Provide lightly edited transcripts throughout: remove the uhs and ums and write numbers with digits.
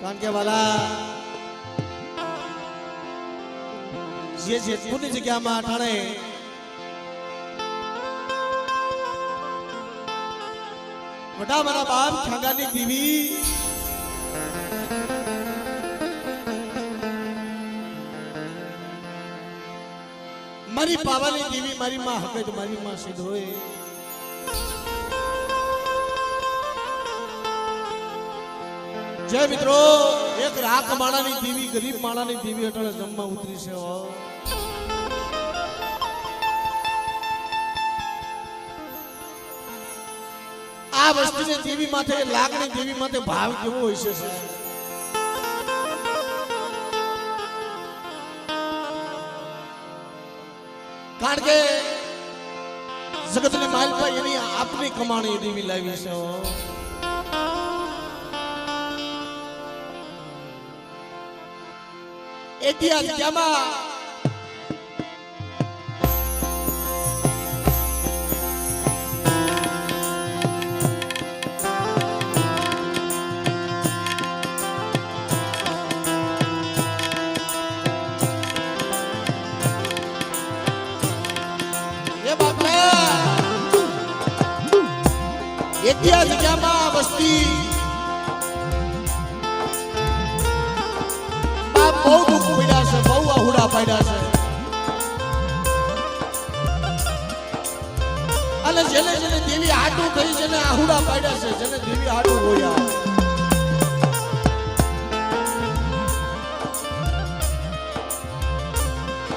કારણ કે વાલા જે જેતપુરની જગ્યામાં અટાણે વડા મારા બાપ ખાંગાની દીવી મારી પાવાની દીવી મારી માં હકત મારી માં સિદ્ધ હોય જય મિત્રો એક રાખ માણાની દીવી ગરીબ માણાની દીવી અટળ જમવા ઉતરી છે આ વસ્તુની દેવી માથે લાગણી દેવી માથે ભાવ કેવો હોય છે કારણ કે જગતની માલપા એની આપની કમાણી દેવી લાવી છે ઇતિહાસ ક્યામાં ઇતિહાસ ક્યામાં વસ્તી બહુ દુઃખ પડ્યા છે બહુ આહુડા પડ્યા છે અને જેને જેને દેવી હાટું થઈ જેને આહુડા પડ્યા છે જેને દેવી હાટું હોયા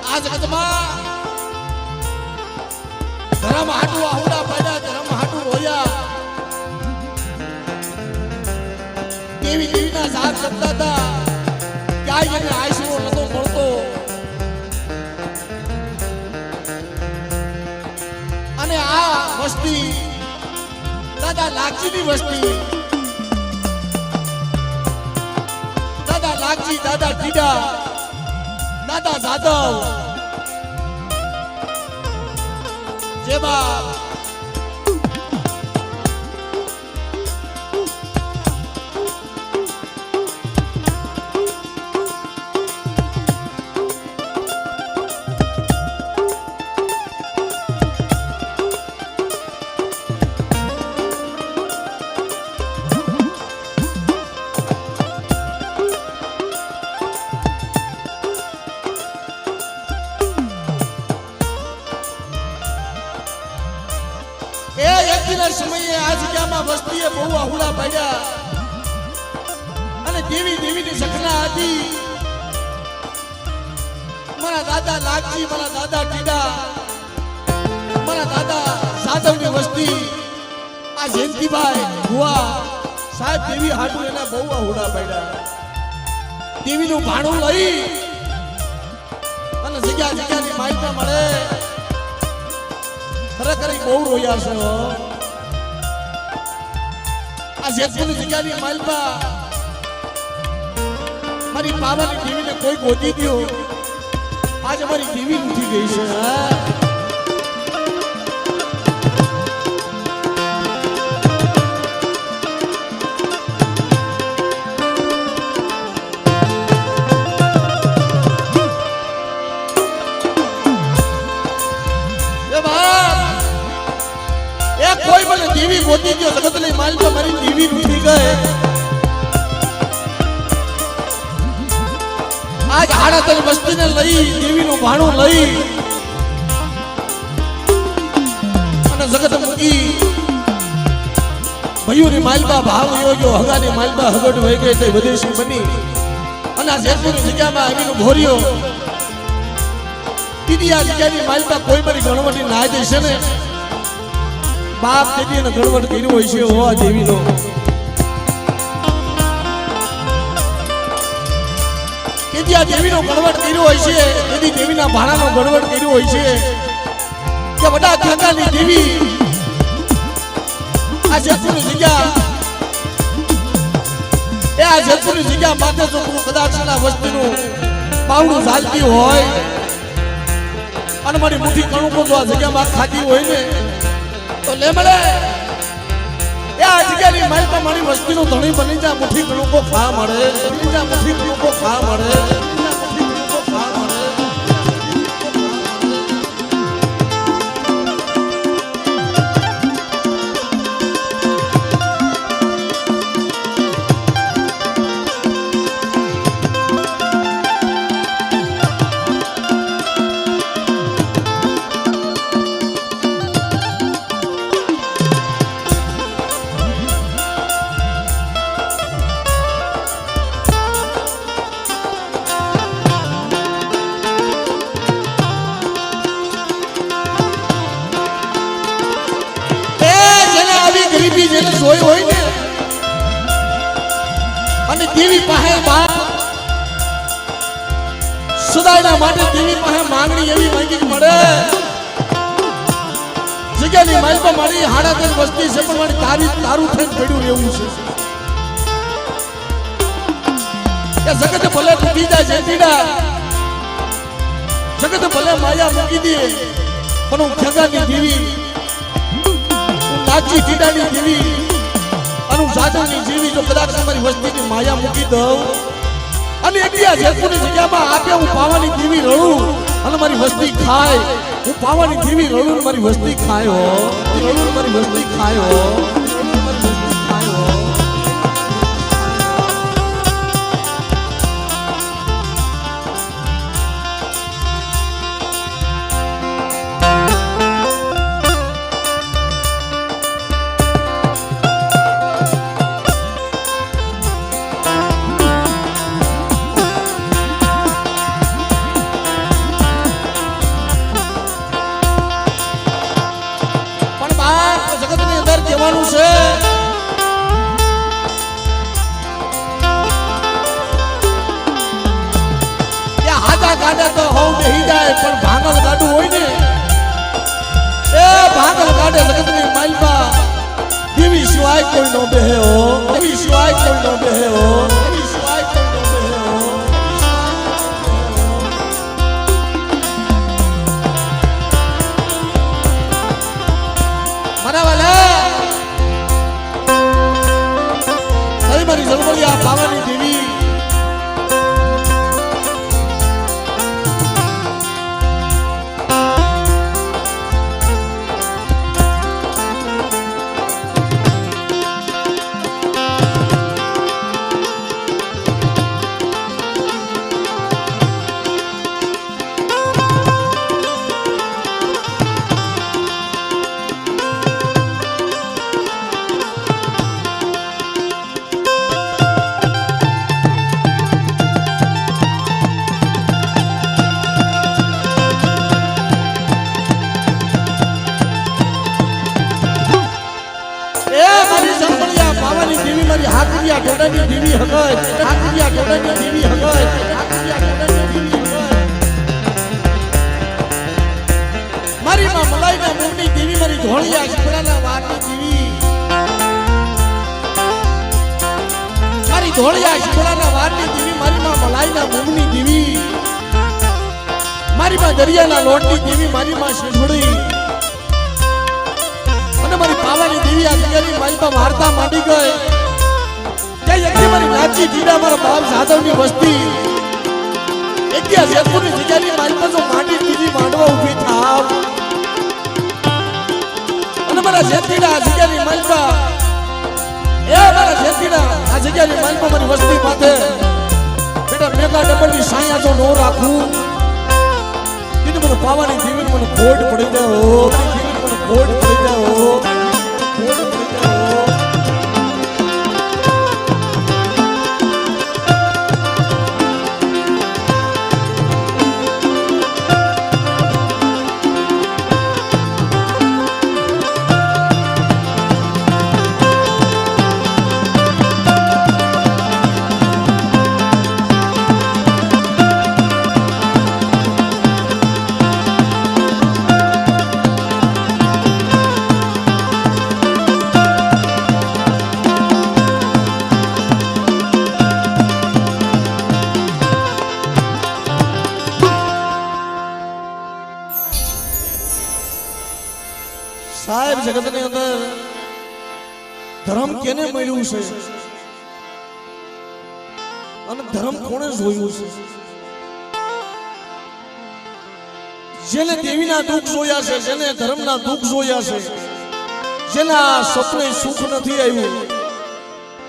આ જગતમાં ધર્મ હાટું આહુડા પડ્યા ધર્મ હાટું હોયા દેવી દેવીના સાથ કરતા હતા ક્યાંય એને આશરો નતો મળતો અને આ વસ્તી દાદા લાગજીની વસ્તી દાદા લાગજી દાદા ટીડા દાદા જાદવ જેમાં સમયે આ જગ્યામાં વસ્તીએ બહુ આહુડા પાડ્યા અને દેવી દેવીની સખના હતી મારા દાદા લાગજી મારા દાદા ટીડા મારા દાદા સાધવની વસ્તી આ જયંતિભાઈ ભુવા સાહેબ દેવી હાટુ એના બહુ આહુડા પાડ્યા દેવીનું ભાણું લઈ અને જગ્યા જગ્યાની માહિતી મળે ખરેખર બહુ રોયા છે આ જેતપુરની જગ્યાની માલમાં મારી પાવાની દેવીને કોઈ ગોતી દો આજે મારી દેવી ઉઠી ગઈ છે કોઈ મને દેવી ગોતી ગયો જગતની માલમાં મારી દેવી ઉઠી ગઈ આજ આડાતલ વસ્તીને લઈ દેવીનું ભાણું લઈ અને જગત મૂકી ભયુની માલમાં ભાવ યોગ્યો હગાની માલમાં હગડ વહી ગઈ તે વિદેશી બની અને આ જેતપુરની જગ્યામાં આવીનું ભોર્યો દીદી આ જગ્યાની માલમાં કોઈ મારી ગણવટી ના દેશે ને બાપ દેવી ને ગણવટ કર્યું હોય છે હોવા દેવીનો તેથી આ દેવીનો ગણવટ કર્યો હોય છે તેથી દેવીના ભાણાનો ગણવટ કર્યો હોય છે કે વડા ખાંગાની દેવી આ જેતપુરની જગ્યા એ આ જેતપુરની જગ્યા માથે જો કદાચ ના વસ્તીનું પાવડું ચાલતી હોય અને મારી મુઠ્ઠી કણું તો આ જગ્યામાં ખાતી હોય ને તો લે મળે એ આ જગ્યાની માલપા મારી વસ્તીનો ધણી બની જા મુઠ્ઠી લોકો ખા મળે બની જા મુઠ્ઠી લોકો ખા મળે જેને જોઈ હોય ને અને દેવી પાસે સદાયના માટે દેવી પાસે માંગણી એવી માંગી મળે જગ્યાની માલપા મારી હાડાતેર વસ્તી છે પણ મારી તારું થઈને પડ્યું રહેવું છે કે જગત ભલે તૂટી જાય જેતીડા જગત ભલે માયા મૂકી દે પણ હું ખેગાની દેવી નાચી ટીડાની દેવી અનુ સાધવની જીવી જો કદાચ તમારી વસ્તીની માયા મૂકી દઉં અને એકલા જેતપુરની જગ્યામાં આપે હું પાવાની દેવી રડું અને મારી વસ્તી ખાય હું પાવાની દેવી રડું મારી વસ્તી ખાય હો રડું મારી વસ્તી ખાય હો કહેવાનું છે કે હાથા કાઢે તો હવ બેહી જાય પણ ભાંગલ કાઢું હોય ને એ ભાંગલ કાઢે જગતની માલપા દેવી સિવાય કોઈ નો બેહે હો દેવી સિવાય કોઈ નો બેહે હો દેવી સિવાય કોઈ નો બેહે હો મારા વાલા મારી જળવળિયા પાવાની દેવી મારી હાકરિયા ગોડાની દેવી હગત હાકરિયા ગોડાની દેવી હગત હાકરિયા ગોડાની દેવી હગત મારી માં મલાઈના મુંડની દેવી મારી ધોળિયા શિપડાના વારની દેવી મારી ધોળિયા શિપડાના વારની દેવી મારી માં મલાઈના મુંડની દેવી મારી માં દરિયાના લોટની દેવી મારી માં શેઠોડી અને મારી પાવાની દેવી આ જગ્યાની મારી માં વાર્તા માંડી ગઈ મારી નાચી ટીડા મારા બાપ સાધવની વસ્તી એકલા જેતપુરની જગ્યાની મારી પાસે માંડી દીધી માંડવા ઊભી થાવ અને મારા જેતીડા આ જગ્યાની માલપા એ મારા જેતીડા આ જગ્યાની માલપા મારી વસ્તી પાસે બેટા મેગા ડબલની સાયા જો નો રાખું કીધું મને પાવાની જીવન મને ખોટ પડી જાઓ જીવન મને ખોટ પડી જાઓ ખોટ પડી જાઓ સાહેબ જગતની અંદર ધર્મ કેને મળ્યું છે અને ધર્મ કોણે જોયું છે? જેને દેવીના દુઃખ જોયા છે, જેને ધર્મના દુઃખ જોયા છે, જેના સપને સુખ નથી આવ્યું,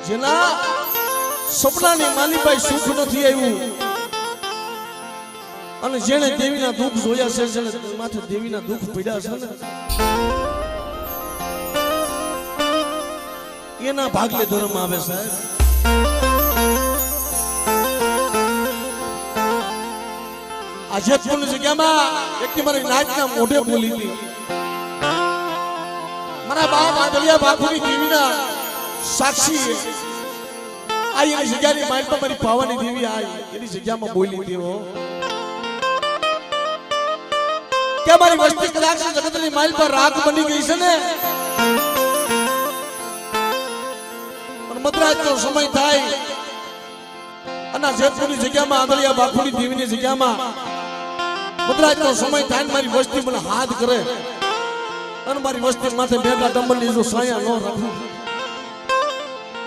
જેના સપનાની માલિબાઈ સુખ નથી આવ્યું, અને જેને દેવીના દુઃખ જોયા છે, જેને માથે દેવીના દુઃખ પડ્યા છે ને, એના ભાગલે ધર્મ આવે સાહેબ. આ જેતપુરની જગ્યામાં એક મારી નાચના મોઢે બોલી હતી. મારા બાપ આંધળિયા બાપુની દેવીના સાક્ષી આ એની જગ્યાની માઇલમાં મારી પાવાની દેવી આ એની જગ્યામાં બોલી હતી. કે મારી વસ્તી કદાચ જગતની માઇલ પર રાગ બની ગઈ છે ને, મદ્રાસનો સમય થાય અને જેતપુરની જગ્યામાં આંધળિયા બાપુની દેવીની જગ્યામાં મદ્રાસનો સમય થાય ને મારી વસ્તી મને હાથ કરે અને મારી વસ્તી માથે બેઠા ડંબલની જો સાયા ન રાખું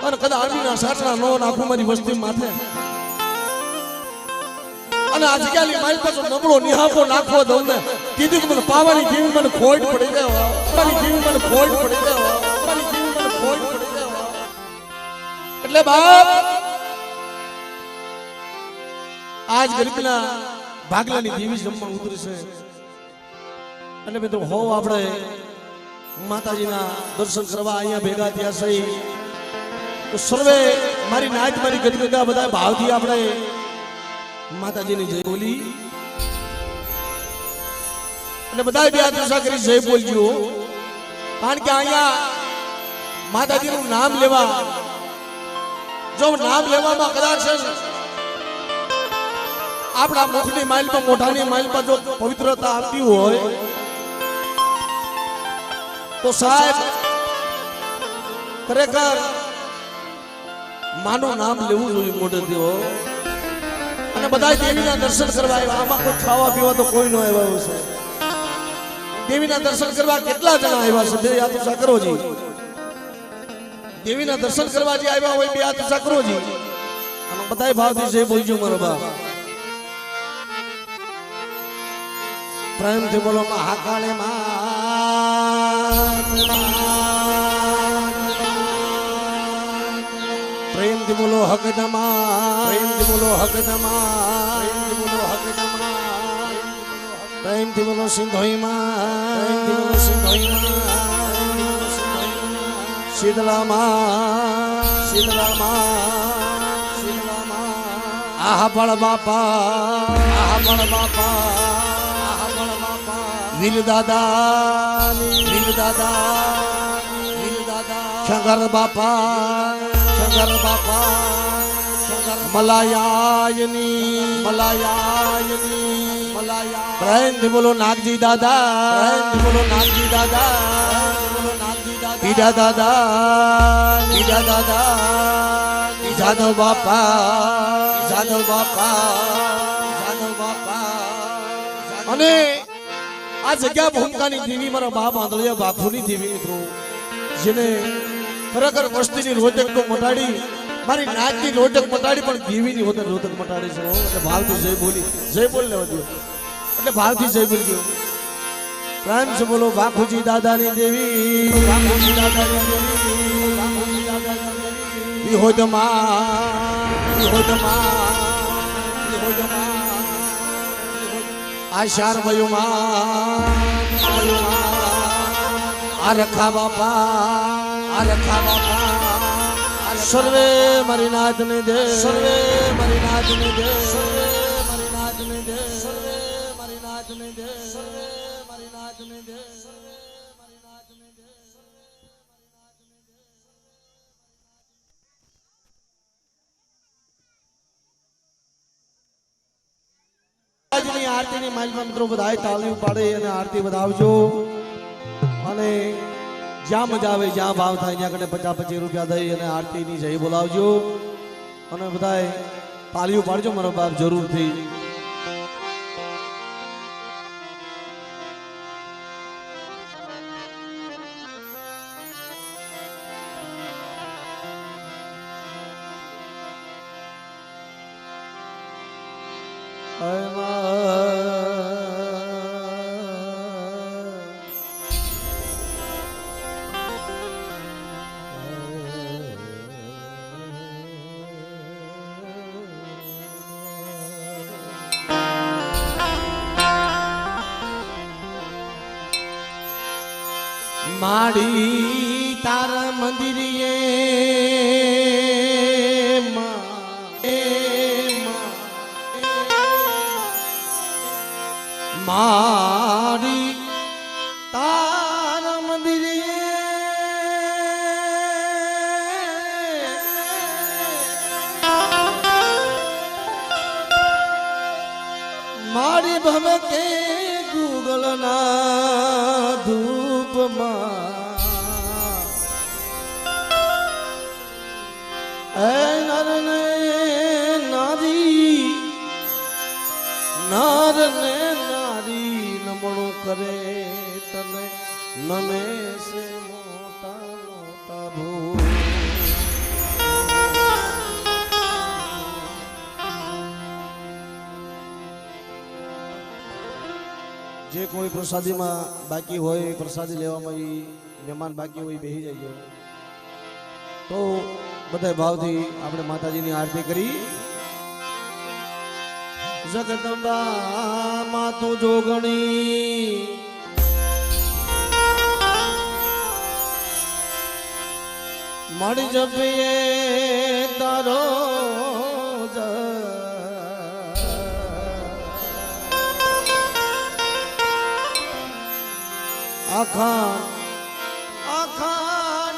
અને કદાચ આર્મીના સાટલા ન નાખું મારી વસ્તી માથે, અને આ જગ્યાની માઇલ પાછો નબળો નિહાપો નાખવો દઉં ને, કીધું કે મને પાવાની દેવી મને ખોટ પડી જાય, પાવાની દેવી મને ખોટ પડી જાય, પાવાની દેવી મને ખોટ પડી જાય. એટલે બાપ આજ ગરીબના ભાગલાની દેવી જમવા ઉતરી છે. અને મિત્રો હો આપણે માતાજીના દર્શન કરવા અહીંયા ભેગા થયા છે તો સર્વે મારી નાચ મારી ગરીબના બધા ભાવથી આપણે માતાજીની જય બોલી અને બધા બે હાથ ઊંચા કરી જય બોલજો. કારણ કે અહીંયા માતાજીનું નામ લેવા, જો નામ લેવામાં કદાચ આપણા મુખની માઇલ પર મોઢાની માઇલ પર જો પવિત્રતા આવતી હોય તો સાહેબ ખરેખર માનું નામ લેવું જોઈએ મોઢેથી હો. અને બધા દેવીના દર્શન કરવા આવ્યા, આમાં કોઈ ખાવા પીવા તો કોઈ ન આવ્યા છે. દેવીના દર્શન કરવા કેટલા જણા આવ્યા છે? બે હાથ ઊંચા કરો જી. દેવીના દર્શન કરવા જે આવ્યા હોય બે હાથ ઊંચા કરો જી. અને બધાય ભાવથી જય બોલજો મારો બાપ. પ્રેમથી બોલો મહાકાળે માં, પ્રેમથી બોલો હકદમા, પ્રેમથી બોલો હકદમા, પ્રેમથી બોલો હકદમા, પ્રેમથી બોલો સિંધોઈમાં, પ્રેમથી બોલો સિંધોઈમાં, શીતળામાં, શીતળામાં, શીતળામાં. આહા બળ બાપા, આહા બળ બાપા, આહા બળ બાપા. વીર દાદા, વીર દાદા, વીર દાદા. શંકર બાપા, શંકર બાપા, શંકર. મલાયાયની, મલાયાયની, મલાયા. પ્રેમથી બોલો નાગજી દાદા, પ્રેમથી બોલો નાગજી દાદા, બોલો નાગજી દાદા. પીડા દાદા, પીડા દાદા, જાદવ બાપા, જાદવ બાપા, જાદવ બાપા. અને આ જગ્યા ભૂમકાની દેવી મારા બાપ આંધળિયા બાપુની દેવી મિત્રો, જેને ખરેખર વસ્તીની રોજક તો મટાડી, મારી નાચની રોજક મટાડી, પણ દેવીની હોતે રોજક મટાડી છે. એટલે ભાવથી જય બોલી, જય બોલ લેવા દો, એટલે ભાવથી જય બોલી ગયો. પ્રેમ છે બોલો બાપુજી દાદાની દેવી, બાપુજી દાદાની દેવી, બાપુજી દાદાની દેવી. વિહોદમાં, વિહોદમાં, વિહોદમાં. આશાર વયુમાં, આ રખા બાપા, આ રખા બાપા. સર્વે મારી નાથને દે, સર્વે મારી નાથને દે, સર્વે મારી નાથને દે, સર્વે મારી નાથને દે, સર્વે મારી નાથને દે, સર્વે મારી નાથને દે. આજની આરતીની માઇલમાં મિત્રો બધાય તાળીઓ પાડે અને આરતી વધાવજો. અને જ્યાં મજા આવે, જ્યાં ભાવ થાય ત્યાં કને 50-50 રૂપિયા દઈ અને આરતીની જય બોલાવજો. અને બધાય તાળીઓ પાડજો મારો બાપ જરૂરથી. માડી તારા મંદિરીએ માડી તારા મંદિરીએ મારી ભવકે ગુગલના ધૂપમાં એ નરને નારી નરને નારી નમણું કરે તને નમે સે મોટા મોટા ભૂ જે કોઈ પ્રસાદીમાં બાકી હોય પ્રસાદી લેવામાં એ મહેમાન બાકી હોય બેસી જાય તો બધા ભાવથી આપણે માતાજીની આરતી કરી જગદંબા માતું જોગણી મળી જપીએ તારો આખાન આખાન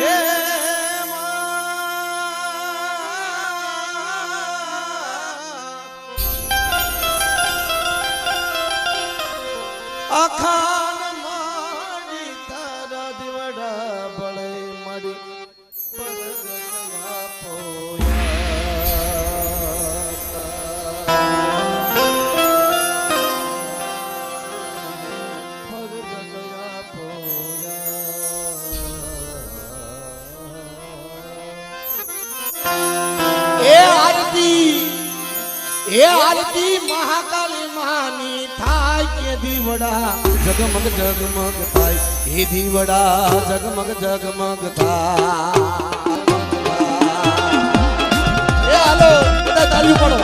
એ આખાન માડી તારા દીવડા બળે મળી પરગયા એ આરતી મહાકાલી માની થાય કે દીવડા જગમગ જગમગ થાય એ દીવડા જગમગ જગમગ થાય એ હાલો બધા તાળીઓ પાડો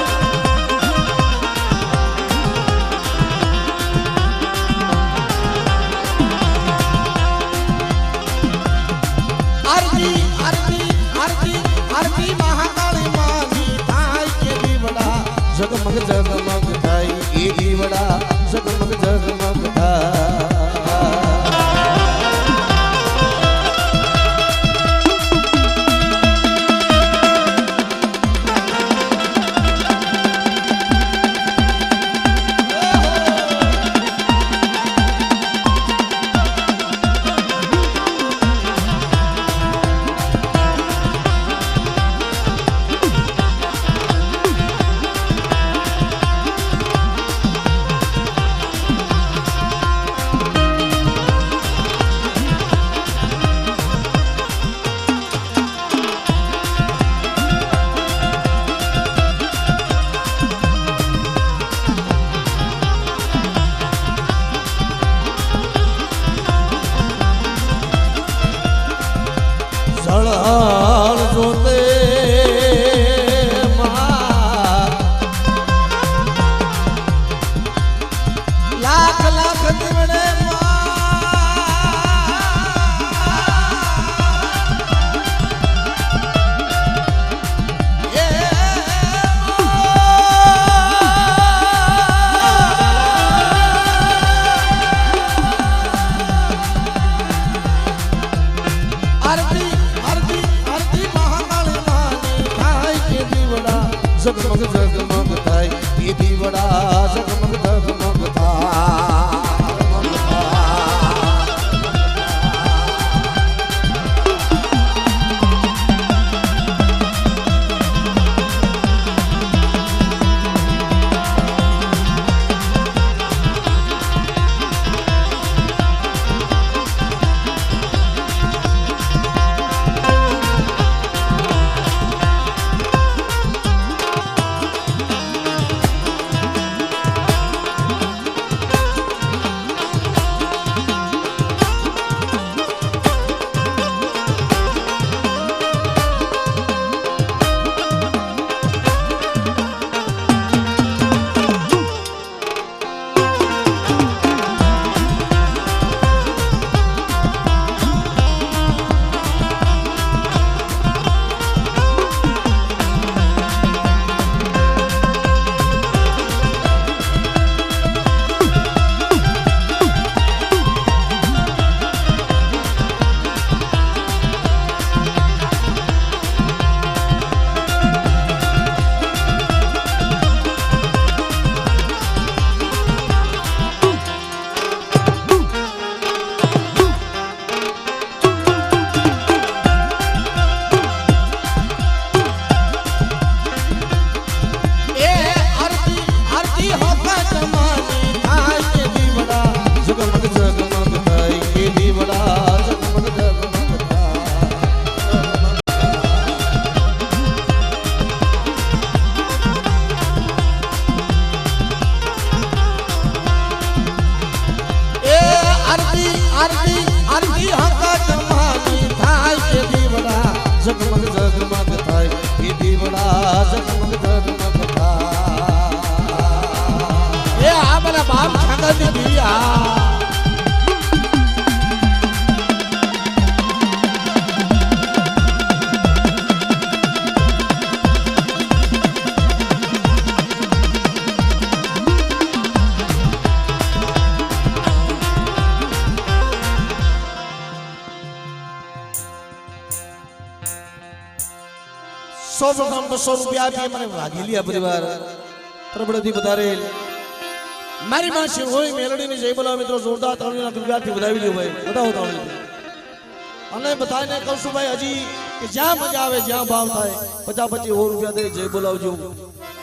આરતી આરતી આરતી આરતી મહાકાલી માની થાય કે દીવડા જગમગ જગમગ થાય એ દીવડા જગમગ જગમગ થાય સળહળ જોતે લાખ લાખ દીવડે આરતી જગમગ જગમગ થાય એ દીવડા જગમગ જગમગ થાય દીવડા ઝગમગ ઝગમગ થાય એ આ મારા બાપ ખાનદાનની દેવી આ સો પ્રથમ 200 રૂપિયા આપી મને વાઘેલિયા પરિવાર પ્રબળથી વધારેલ મારી માં શિવહોઈ મેલડીની જય બોલાવો મિત્રો જોરદાર તાળીઓના ગણગડાટથી વધાવી લ્યો ભાઈ વધાવો તાળીઓ અને બધાને કહું છું ભાઈ હજી કે જ્યાં મજા આવે જ્યાં ભાવ થાય 50-50 રૂપિયા દે જય બોલાવજો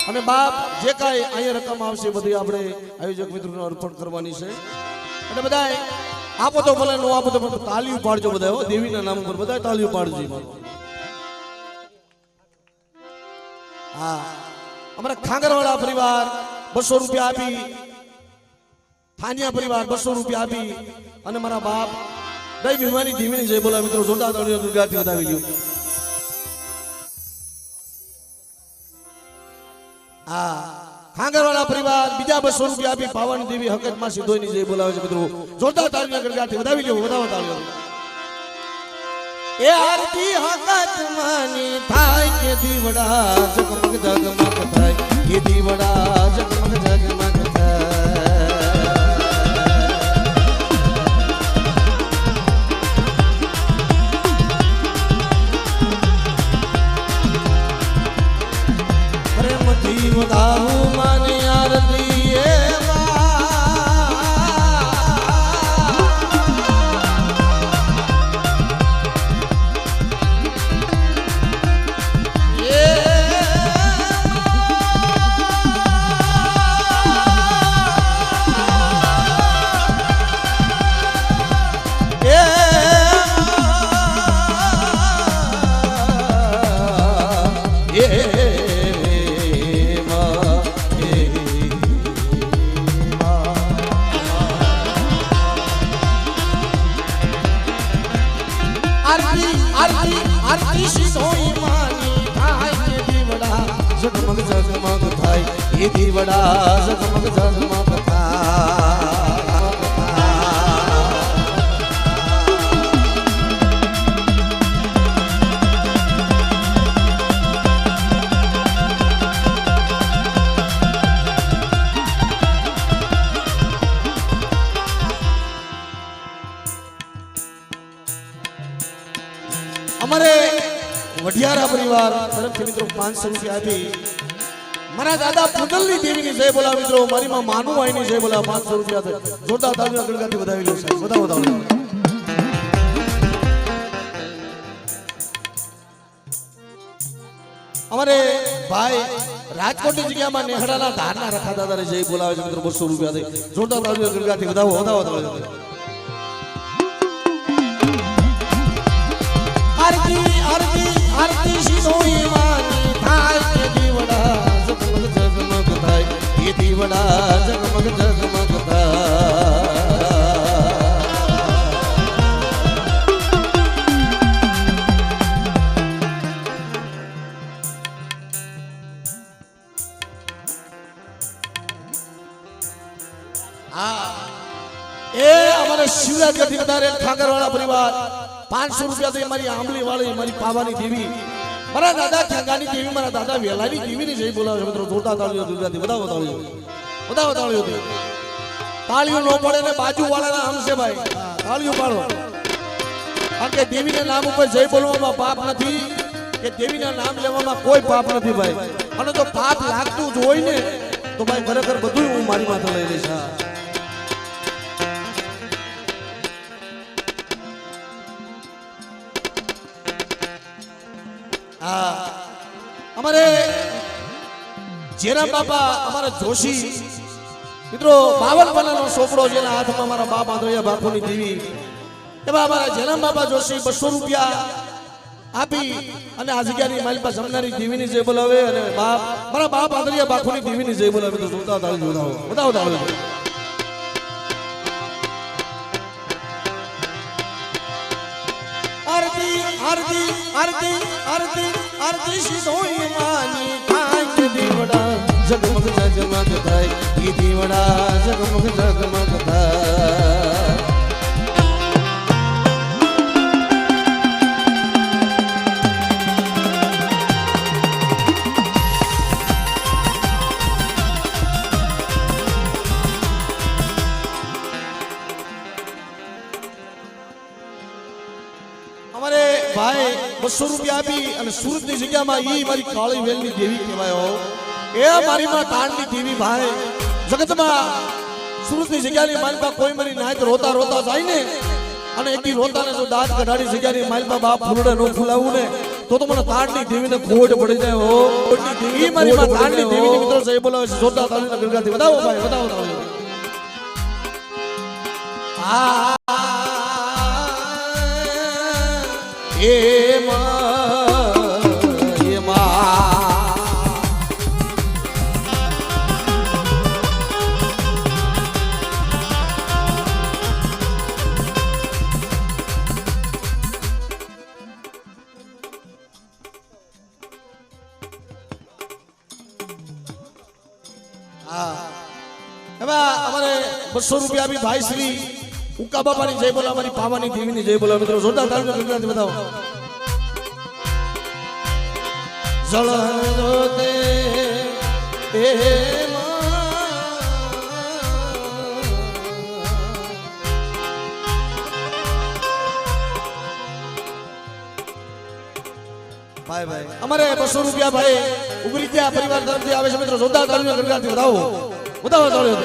અને બાપ જે કાંઈ અહીંયા રકમ આવશે બધી આપણે આયોજક મિત્રોને અર્પણ કરવાની છે અને બધાય આપો તો ભલે નો આપો તો પણ તાળીઓ પાડજો બધા હો દેવીના નામ ઉપર બધા તાળીઓ પાડજો હા અમારા ખાંગરવાળા પરિવાર 200 રૂપિયા આપી થાનિયા પરિવાર 200 રૂપિયા આપી અને મારા બાપ દઈ ભીમાની ધીમીની જય બોલા મિત્રો જોરદાર તાળીઓ ગણગડાટથી વધાવી લ્યો હા ખાંગરવાળા પરિવાર બીજા 200 રૂપિયા આપી પાવાની દેવી હકતમાં સિદ્ધોઈની જય બોલાવે છે મિત્રો જોરદાર તાળીઓ ગણગડાટથી વધાવી લ્યો વધાવો તાળીઓ એ આરતી હકત માની થાય કે દીવડા ઝગમગ ઝગમગ થાય કે દીવડા ઝગમગ ઝગમગ થાય પ્રેમથી વધાવું માને આરતી એ ઝગમગ ઝગમગ થાય એ દીવડા ઝગમગ ઝગમગ અમારે વઢિયારા પરિવાર તરફથી મિત્રો 500 રૂપિયા આપી મારા દાદા પુદલની દેવીની જય બોલા મિત્રો મારી માં માનુભાઈની જય બોલા 500 રૂપિયા જોરદાર તાળીઓના ગણગડાટથી વધાવી લ્યો સાહેબ વધાવો તાળીઓ અમારે ભાઈ રાજકોટની જગ્યામાં નેહડાના ધારના રખા દાદાને જય બોલાવે છે મિત્રો 200 રૂપિયા દે જોરદાર તાળીઓના ગણગડાટથી વધાવો વધાવો તાળીઓ આરતી આરતી આરતી સિદ્ધોઈ માની થાય કે દીવડા ઝગમગ ઝગમગ થાય કે દીવડા ઝગમગ ઝગમગ થાય એ અમારે શિવરાજ ગઢી વધારે ઠાકરવાળા પરિવાર 500 રૂપિયા તો મારી આંબલી વાળી મારી પાવાની દેવી મારા દાદા ઠાંગાની દેવી મારા દાદા વેલાની દેવીની જય બોલાવે મિત્રો જોરદાર તાળીઓ ગુજરાતી વધાવો તાળીઓ વધાવો તાળીઓ તાળીઓ નો પડે ને બાજુ વાળાના આમ છે ભાઈ તાળીઓ પાડો કારણ કે દેવીના નામ ઉપર જય બોલવામાં પાપ નથી કે દેવીના નામ લેવામાં કોઈ પાપ નથી ભાઈ અને તો પાપ લાગતું જ હોય ને તો ભાઈ ખરેખર બધું હું મારી માથે લઈ લઈશ અમારે જેરા બાપા અમારા જોશી મિત્રો 52 પાનાનો સોપડો જેના હાથમાં મારા બાપ આંધળિયા બાપુની દેવી એવા અમારા જેરામ બાપા જોશી 200 રૂપિયા આપી અને આ જગ્યાની મારી પાસે જમનારી દેવીની જય બોલાવે અને બાપ મારા બાપ આંધળિયા બાપુની દેવીની જય બોલાવે તો જોતા તાળી વધાવો તાળી આરતી આરતી આરતી આરતી આરતી સિદ્ધોઈ માં જગમગ જગમગ થાય ઈ દીવડા જગમગ જગમગ થાય અમારે ભાઈ 200 રૂપિયા આપી અને સુરતની જગ્યામાં ઈ મારી કાળી વેલની દેવી કહેવાય હો એ મારી માં તાણની દેવી ભાઈ જગતમાં સુરતની જગ્યાની માલપા કોઈ મરી નાય તો રોતા રોતા જાય ને અને એકથી રોતાને જો દાંત કઢાડી જગ્યાની માલપા બાપ ફૂલડે નો ફૂલાવું ને તો મને તાણની દેવીને ખોટ પડી જાય હો ઈ મારી માં તાણની દેવીની મિત્રો છે એ બોલાવે છે જોરદાર તાળીના ગણગાથી બતાવો ભાઈ બતાવો આ અમારે 200 રૂપિયા આપી ભાઈ શ્રી ઉકા બાપાની જય બોલા અમારી પાવાની દેવીની જય બોલા મિત્રો જોરદાર તાળીના ગણગાથી બતાવો જળહરોતે એ ભાઈ ભાઈ અમારે 200 રૂપિયા ભાઈ ઉગરી ગયા પરિવાર તરફથી આવે છે મિત્રો જોરદાર તાળીના ગણગાથી બતાવો બતાવો તાળીઓ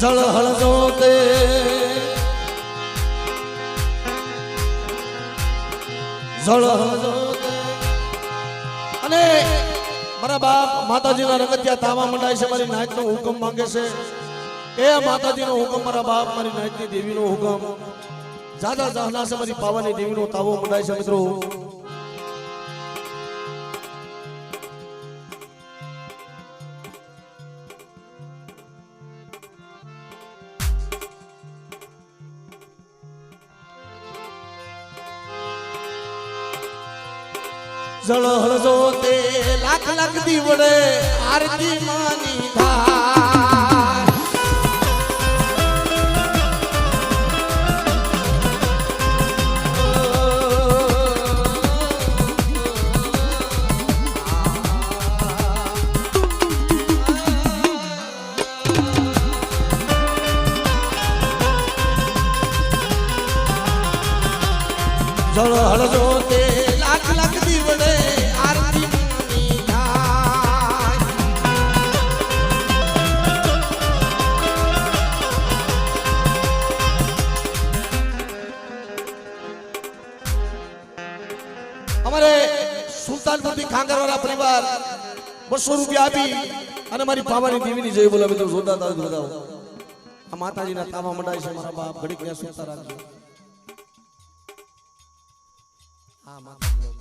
જળહરોતે અને મારા બાપ માતાજીના રગતિયા તાવા મંડાય છે મારી નાયતનો હુકમ માંગે છે એ માતાજીનો હુકમ મારા બાપ મારી નાયતની દેવીનો હુકમ જાદા જહના છે મારી પાવાની દેવીનો તાવો મંડાય છે મિત્રો જળહળજો તે લાખ લાખ દીવડે આરતી માની થાય જળહળજો તે લાખ લાખ દીવડે આરતી માની થાય અમારે સુલતાનપુરથી ખાંગરવાળા પરિવાર 200 રૂપિયા આપી અને મારી પાવાની દેવીની જય બોલાવે તો જોરદાર તાળી બતાવો આ માતાજીના તાવા મંડાય છે મારા બાપ ઘડીક ત્યાં સુતા રાખજો હા માતાજી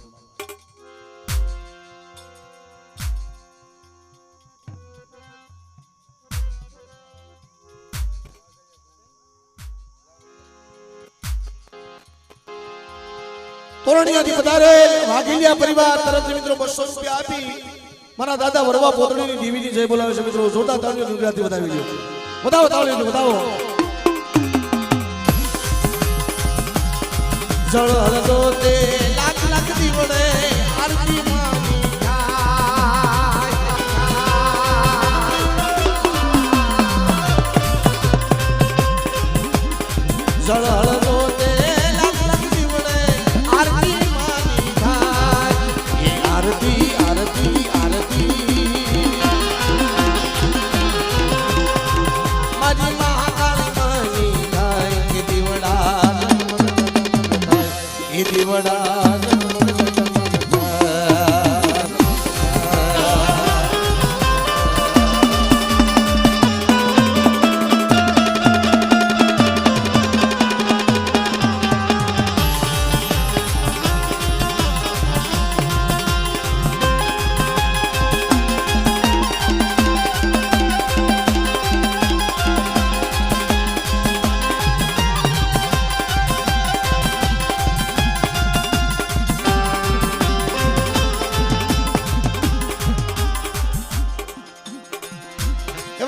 તોરણિયાથી વધારે વાઘીલિયા પરિવાર તરફથી મિત્રો 200 રૂપિયા આપી મારા દાદા વરવા પોતળીની દેવીની જય બોલાવે છે મિત્રો જોરદાર તાળીઓ ગુજરાતી બતાવી દો બતાવો તાળીઓ બતાવો જળ હલતો તે લાખ લાખ દીવડે આરતી માની થાય જળ હલતો તે લાખ લાખ દીવડે આરતી માની થાય એ આરતી આરતી આરતી મારી મહાકાળી માની થાય કે દીવડા એ દીવડા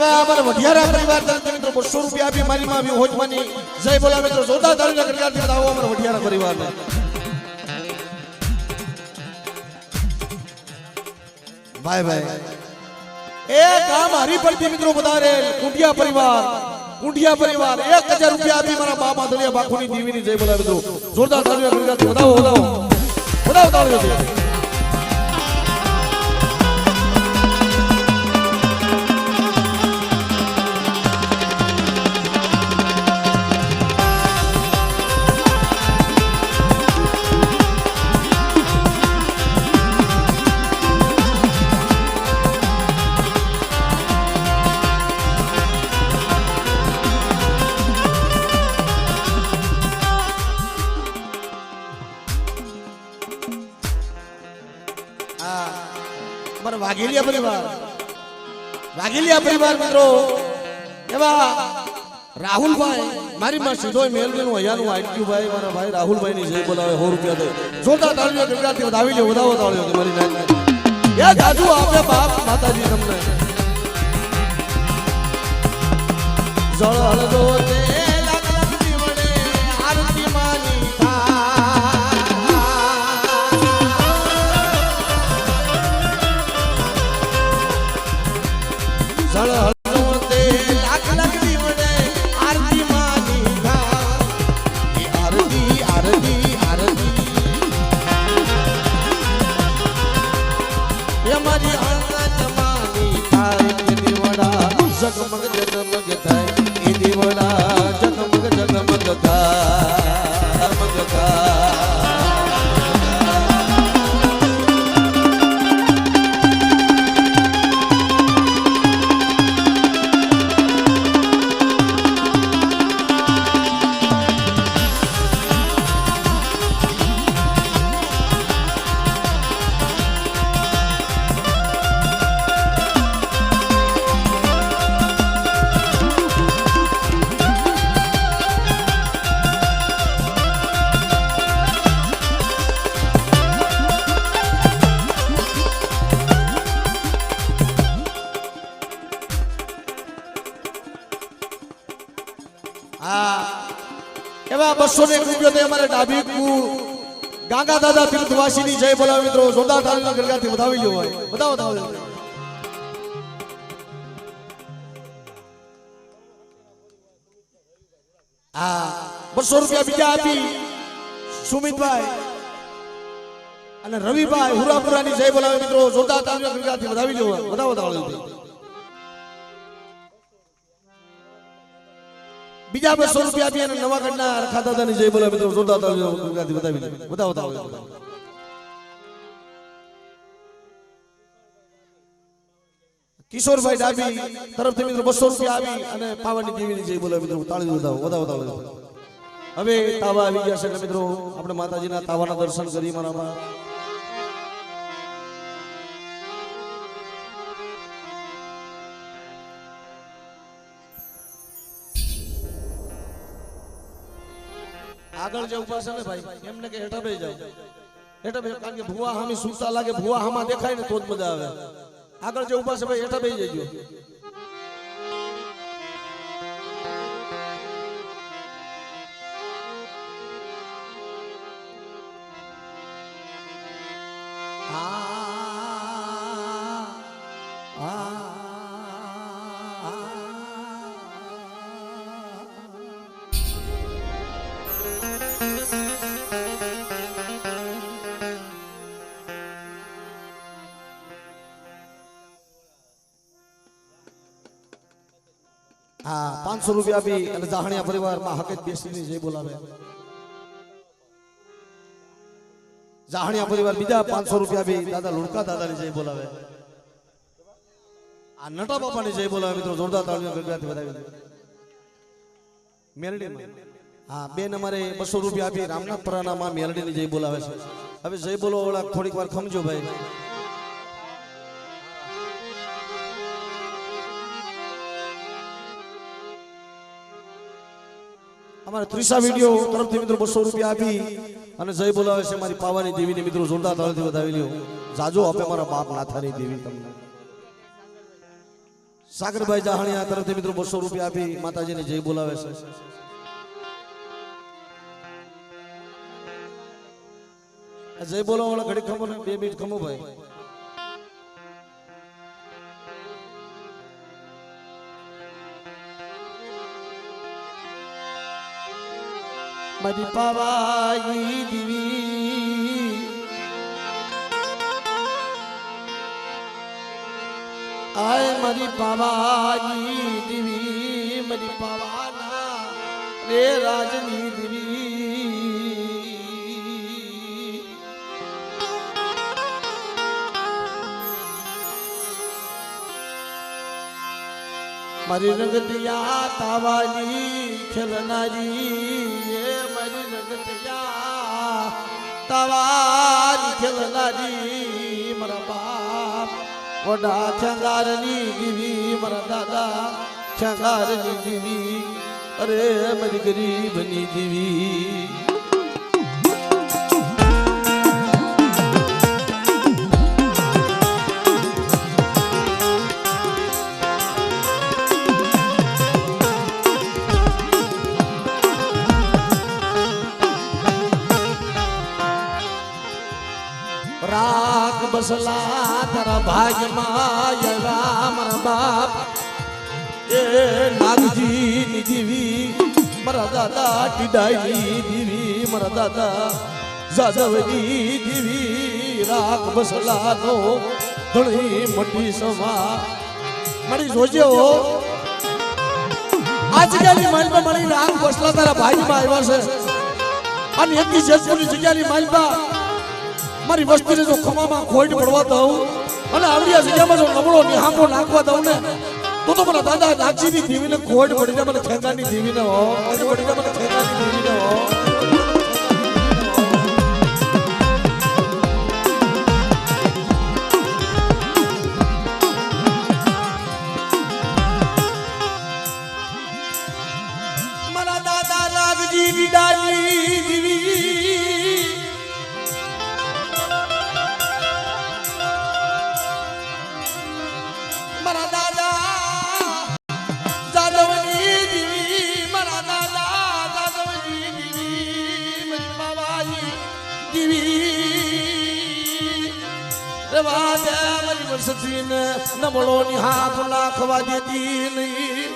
એવા અમારા વઢિયારા પરિવાર તરફથી મિત્રો 200 રૂપિયા આપી મારી માં આવી હોજમાની જય બોલા મિત્રો જોતા તાળીના ગણગારથી બતાવો અમારા વઢિયારા પરિવારને ભાઈ ભાઈ એ ગામ હરીફળથી મિત્રો પધારેલ કુંડિયા પરિવાર 1000 રૂપિયા આપી મારા બાપા દલિયા બાખુની દેવીની જય બોલા મિત્રો જોરદાર તાળીના ગણગારથી બતાવો તાળીઓથી વાઘેલિયા પરિવાર મિત્રો એવા રાહુલભાઈ મારી માં સીધો મેલડીનું હયાનું આટક્યું ભાઈ મારા ભાઈ રાહુલભાઈ ની જય બોલાવે 100 રૂપિયા દે જોતા તાળીઓ ગણગારથી વધાવી લ્યો વધાવો તાળીઓ મારી નાની યા જાજુ આપે બાપ માતાજી તમને જળ હળદો તે લાખ લાખ દીવડે આરતી માની જળ હળદો તે લાખ લાખ દીવડે આરતી માની આરતી આરતી આરતી એ મારી આનંદ માની થાય એ દીવડા જગમગ જગમગ થાય એ દીવડા જગમગ જગમગ થાય મગ થાય એવા 201 રૂપિયા અમારે ડાબી ગાંગા દાદા તીર્થવાસીની જય બોલાવે મિત્રો જોરદાર તાળીના ગણગારથી વધાવી લ્યો ભાઈ બતાવો આ 200 રૂપિયા બીજા આપી સુમિતભાઈ અને રવિભાઈ હુરાપુરાની જય બોલાવે મિત્રો જોરદાર તાળીના ગણગારથી વધાવી લ્યો બતાવો તાળીઓ બીજા 200 રૂપિયા આપી અને નવા ગઢના રખા દાદાની જય બોલા મિત્રો જોરદાર તાળીઓ ગણગારથી બતાવી બતાવો કિશોરભાઈ ડાબી તરફથી મિત્રો 200 રૂપિયા આપી અને પાવાની દેવીની જય બોલા મિત્રો તાળીઓ બતાવો હવે તાવા આવી ગયા છે મિત્રો આપણે માતાજીના તાવાના દર્શન કરી મારામાં આગળ જે ઉભા છે ને ભાઈ એમને કે હેઠા બેસી જાવ હેઠા બેસી કારણ કે ભુવા હામી સુતા લાગે ભુવા હામાં દેખાય ને તો જ મજા આવે આગળ જે ઉભા છે ભાઈ હેઠા બેસી જજો हाँ 500 રૂપિયા આપી અને જાહણિયા પરિવારમાં હકત બેસીને જય બોલાવે જાહણિયા પરિવાર બીજા 500 રૂપિયા આપી દાદા લુડકા દાદાની જય બોલાવે આ નટા બાપાની જય બોલાવે મિત્રો જોરદાર તાળીઓ ગણગારથી વધાવી મેલડીમાં હા બેન અમારે 200 રૂપિયા આપી રામનાથપરાના માં મેલડીની જય બોલાવે છે હવે જય બોલો ઓલા થોડીક વાર ખમજો ભાઈ हमारे त्रिशा वीडियो तरफ थी मित्रों 200 રૂપિયા આપી અને જય બોલાવે છે મારી પાવાની દેવીને મિત્રો જોરદાર તાળીથી વધાવી લ્યો જાજો આપે મારા બાપ નાથાની દેવી તમને સાગરભાઈ જાહણિયા તરફથી મિત્રો 200 રૂપિયા આપી માતાજીને જય બોલાવે છે. જય બોલો વાળા ઘડી ખમો ને 2 મિનિટ ખમો ભાઈ. મારી પાવાઈ દીવી આય મારી પાવાઈ દીવી મારી પાવાના રે રાજની દીવી મારી રંગતિયા તાવાલી ખેલનારી એ મારી રંગતિયા તાવાલી ખેલનારી મારા બાપ વડા છંગારની દીવી મારા દાદા છંગારની દીવી અરે મારી ગરીબની દીવી રાગ બસલા તારા ભાગમાં એવા મારા બાપ એ નાગજી ની દીવી મારા દાદા ટીડાઈ દીવી મારા દાદા જાદવની દીવી રાગ બસલા નો ધણી મોટી સભા મારી જોજો આજકાલની માલમાં મારી રાગ બસલા તારા ભાગમાં આવ્યા છે અને એમની જજપુરની જગ્યાની માલમાં મારી વસ્તીને જો ખમામાં ખોઈટ પડવા દઉં અને આવડિયા જગ્યામાં જો નબળો નિહાંગો નાખવા દઉં ને તો મારા દાદા નાગજીની દેવીને ખોઈટ પડી જાય મને ખેંગાની દેવીને હો પડી જાય મને ખેંગાની દેવીને હો મારા દાદા નાગજીની ડાલી દેવી મારા દાદા જાદવની દીવી મારા દાદા જાદવની દીવી મારી બાબાની દીવી રેવા દે મારી વસતીને નબળો ની હાથ નાખવા દેતી નહીં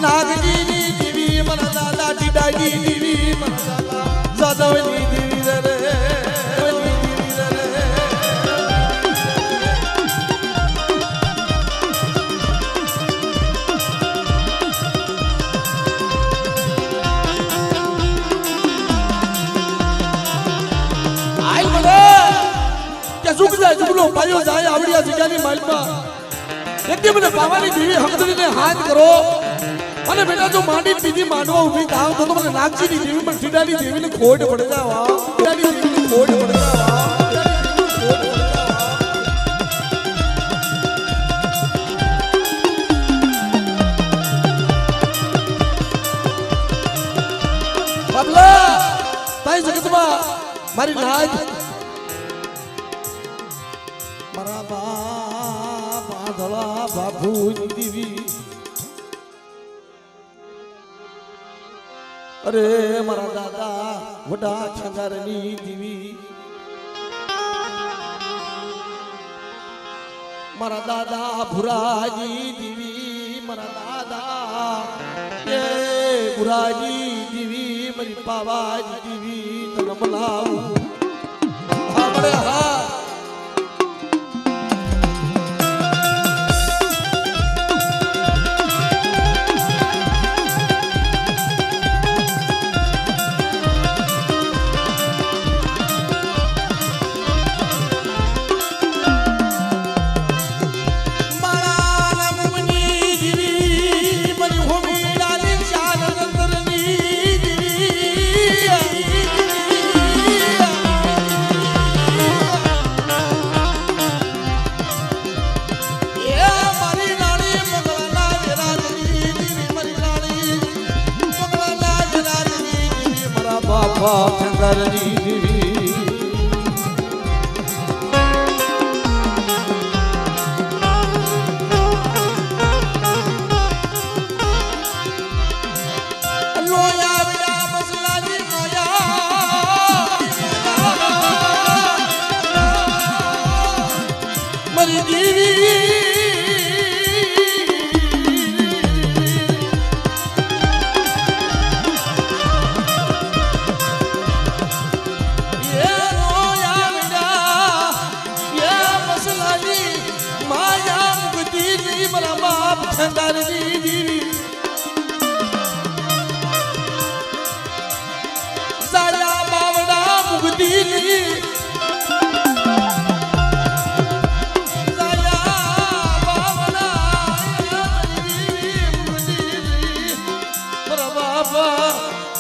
નાગજીની દેવી મારા દાદા ટીડાઈ દેવી મારા દાદા જાદવની દેવી રે આઈ મને કે ઝુક જાય ઝુકલો પાયો જાય આવડિયા જગ્યાની માલમાં એકદમ મને બાવાની દેવી હમદરીને હાથ કરો અને બેટા જો માંડી પીધી માંડવા ઊભી થાવ તો મને નાગજીની દેવી પણ ટીડાની દેવીને ખોટ પડી જાવ ટીડાની દેવીને ખોટ પડી જાવ બાબલા તાઈ જગતમાં મારી નાગ મારા બાધળા બાપુની દેવી અરે મારા દાદા વડા છંગારની દેવી મારા દાદા ભુરાજી દેવી મારા દાદા એ ભુરાજી દેવી મારી પાવાજી દેવી તને બોલાવું હા બડે હા બાપા શંકરની દેવી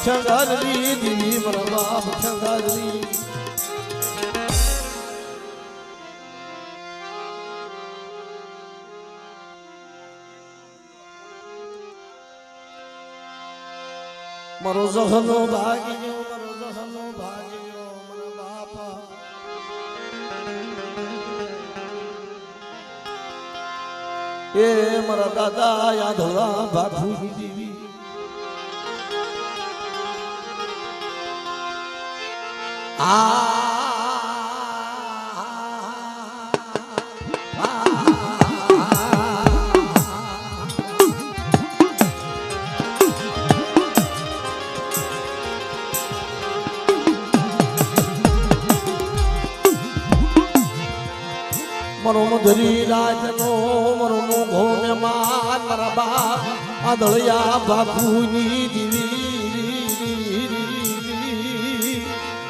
Changadri, Divi, Marabab, Changadri. Marozahano Bhagyo, Marozahano Bhagyo, Marabapa. E Maradada Yadhava Bhagu Divi. મરો ધરી રાજનો મરો ઘોમે માર મારા આદળિયા બાપુની દીવી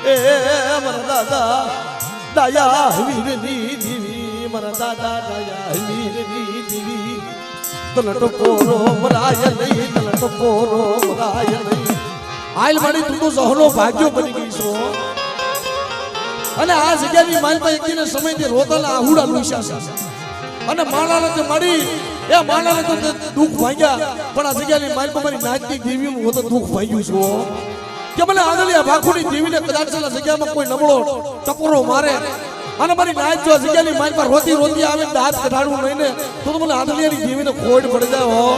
એ મારા દાદા દયા વીરની દીવી મારા દાદા દયા વીરની દીવી તલટ પોરો મરાય નહીં તલટ પોરો મરાય નહીં આઈલ મારી તું તો સહલો ભાગ્યો બની ગઈ છો અને આ જગ્યાની માલમાં એકદીને સમયથી રોતલા આહુડા લુસ્યા છે અને માળાને તો મળી એ માળાને તો દુઃખ ભાગ્યા પણ આ જગ્યાની માલમાં મારી નાચની દેવીનું હું તો દુઃખ ભાગ્યું છું કે મને આદલિયા ભાખુની દેવીને કદાચ જગ્યામાં કોઈ નબળો ટપરો મારે અને મારી નાચ જો જગ્યાની માલ પર રોતી રોતી આવે દાંત કઢાડવું નહીં ને તો મને આદલિયાની દેવીને ખોડ પડી જાય હો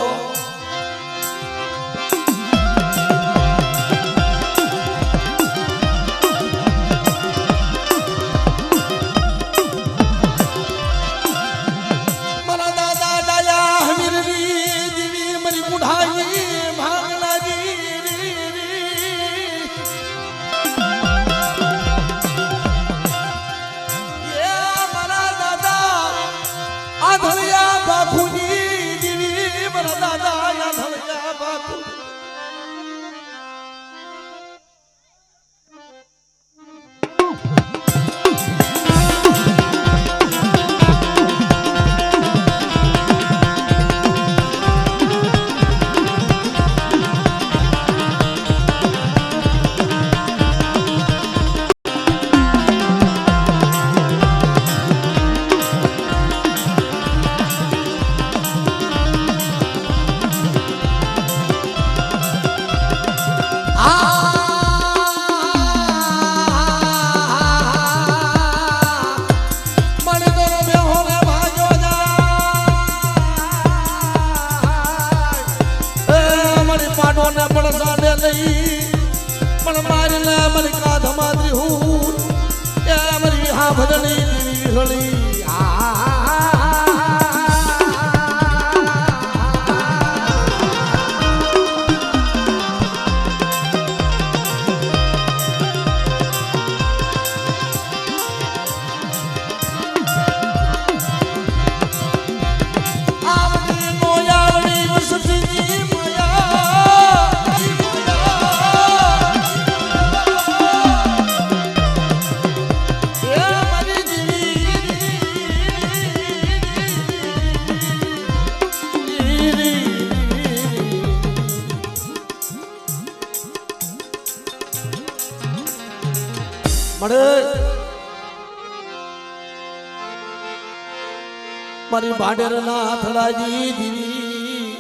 મારી ભાડેર ના થલાજી દીવી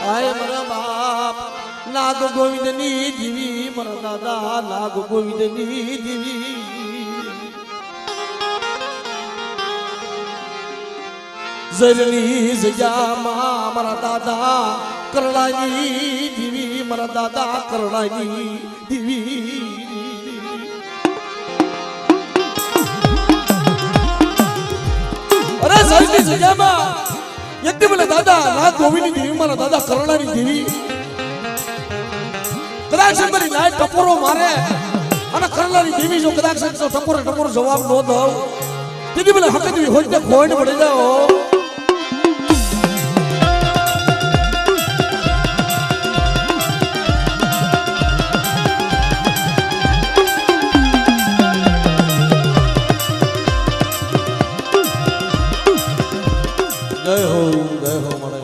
આય મારા બાપ નાગ ગોવિંદની દીવી મારા દાદા નાગ ગોવિંદની દીવી ઝરની જગ્યામાં મારા દાદા કરણાની દીવી મારા દાદા કરણાની દીવી અરે ઝરની જગ્યામાં એકદમ મને દાદા નાગ ગોવિંદની દેવી મારા દાદા કરણાની દેવી કદાચ મારી નાય ટપોરો મારે અને કરણાની દેવી જો કદાચ ટપોરો જવાબ ન દઉં તેથી મને હક દેવી હોય તે ખોઈને પડી જાઓ જય હો મને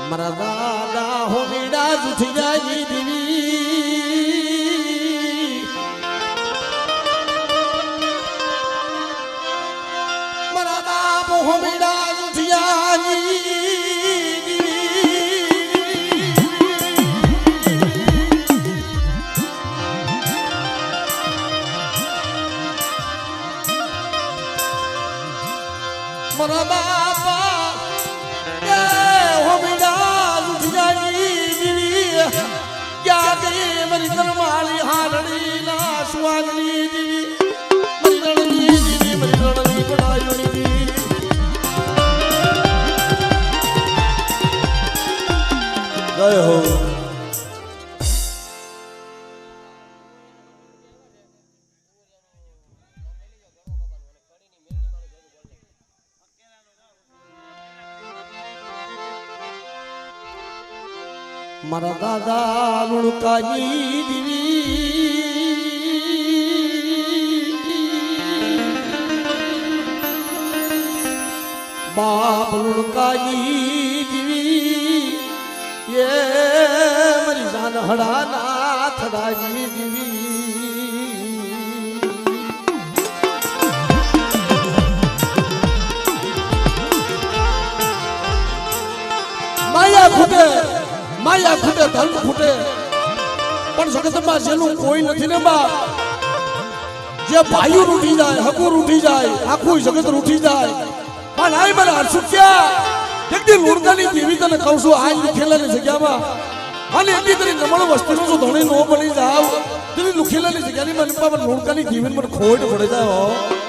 મારા દાદા હો મીડા જુઠી જાય દીવી મારા બાપ હો મીડા જુઠી જાય મારા બાપા મરી કરમાળી હારડી ના સુવાગની દીવી મરી રણની દીવી મરી રણની પડાયોની દીવી જય હો મારા દાદા લુણકાની દીવી બાપ લુણકાની દીવી એ મારી જાન હડાના થડાની દીવી માયા ખૂટે માયા ખૂટે ધન ખૂટે પણ જગતમાં જેનું કોઈ નથી ને બા જે ભાઈઓ રૂઠી જાય હકુ રૂઠી જાય આખું જગત રૂઠી જાય પણ આય મને હરસુક્યા એકદી લુણકાની દેવી તને કહું છું આજ લુખેલાની જગ્યામાં અને એટલી તરી નમણ વસ્તુનો જો ધણી નો બની જાવ તેની લુખેલાની જગ્યાની મને પણ લુણકાની દેવી મને ખોટ પડે જાય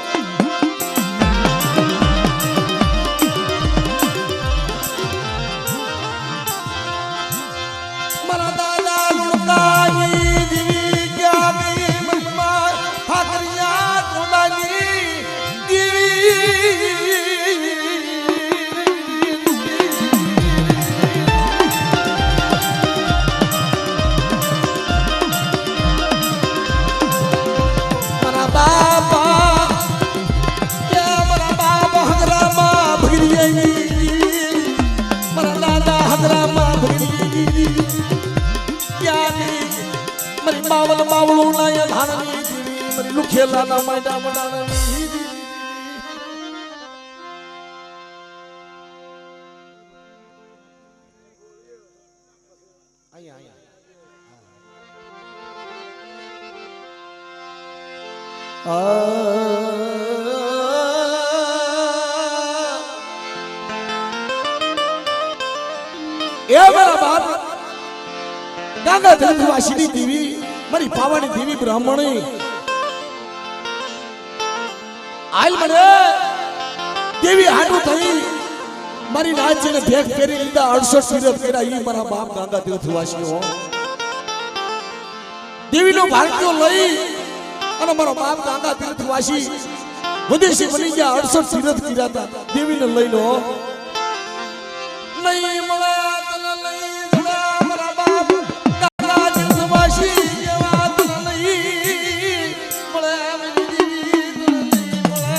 બાવલ બાવળું ના ધારણી દીવી મરી લુખેલા ના માયડા મડાણી એ મારા બાપ ગાંગા ધરતીવાસીની દેવી મારી પાવાની દેવી બ્રાહ્મણી આલ મને દેવી હાટુ થઈ મારી નાચીને ભેખ ફેરી લીધા 68 તીરથ કર્યા ઈ મારા બાપ ગાંગા ધરતીવાસીઓ દેવીનો ભાગ્યો લઈ અને મારો બાપ ગાંગા ધરતીવાસી વિદેશી બની ગયા 68 તીરથ કર્યા હતા દેવીને લઈ લો નહીં મળે તને લઈ જડા મારા બાપ ગાંગા ધરતીવાસી જેવા તને નહીં મળે મારી દેવી તને નહીં મળે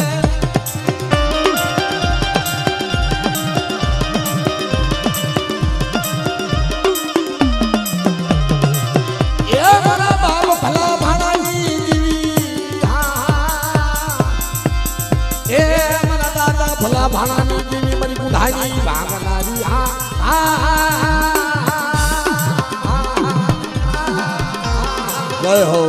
ભલા ભાણાની દેવી મારી ગુંધાઈ ભાગનારી જય હો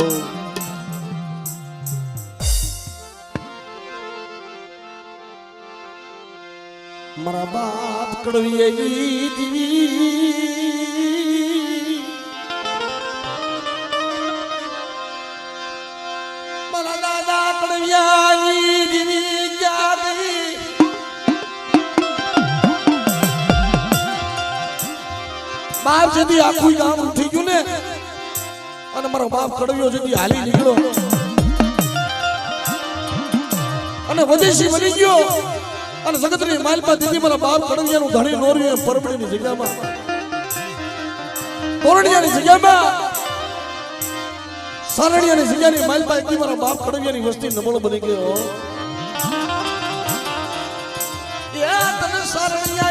મારા બાપ કડવી એવી દીવી મારા દાદા કડવિયાની દીવી ક્યાં ગઈ બાપ જતી આખું ગામ ઉઠી ગયું ને અને મારો બાપ કડવ્યો જતી હાલી નીકળ્યો અને વદેશી બની ગયો અને જગતની માલપા દીદી મારા બાપ કડવિયાનું ધણી નોર્યું પરબડીની જગ્યામાં તોરણિયાની જગ્યામાં સારણિયાની જગ્યાની માલપા એકલી મારા બાપ કડવિયાની વસ્તી નબળો બની ગયો એ તને સારણિયા